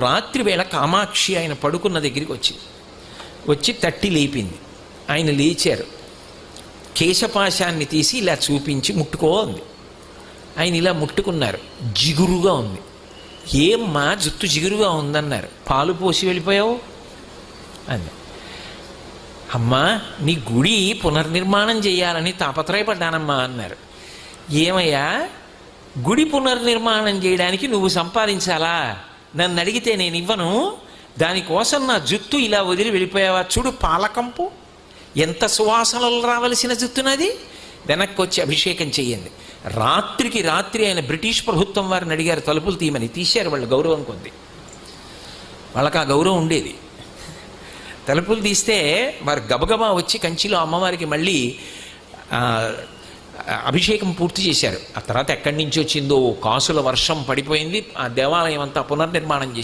రాత్రి వేళ కామాక్షి ఆయన పడుకున్న దగ్గరికి వచ్చి తట్టి లేపింది. ఆయన లేచారు. కేశపాశాన్ని తీసి ఇలా చూపించి ముట్టుకో అంది. ఆయన ఇలా ముట్టుకున్నారు. జిగురుగా ఉంది. ఏమ్మా జుట్టు జిగురుగా ఉందన్నారు. పాలు పోసి వెళ్ళిపోయావు అంది. అమ్మా నీ గుడి పునర్నిర్మాణం చేయాలని తాపత్రయపడ్డానమ్మా అన్నారు. ఏమయ్యా గుడి పునర్నిర్మాణం చేయడానికి నువ్వు సంపాదించాలా? నన్ను అడిగితే నేను ఇవ్వను. దానికోసం నా జుట్టు ఇలా వదిలి వెళ్ళిపోయావా? చూడు పాలకంపు ఎంత సువాసనలు రావలసిన జుట్టునది. వెనక్కి వచ్చి అభిషేకం చెయ్యండి. రాత్రికి రాత్రి ఆయన బ్రిటిష్ ప్రభుత్వం వారిని అడిగారు తలుపులు తీయమని. తీశారు. వాళ్ళు గౌరవం కొద్ది, వాళ్ళకి ఆ గౌరవం ఉండేది. తలుపులు తీస్తే వారు గబగబా వచ్చి కంచిలో అమ్మవారికి మళ్ళీ అభిషేకం పూర్తి చేశారు. ఆ తర్వాత ఎక్కడి నుంచి వచ్చిందో కాసుల వర్షం పడిపోయింది. ఆ దేవాలయం అంతా పునర్నిర్మాణం చేశారు.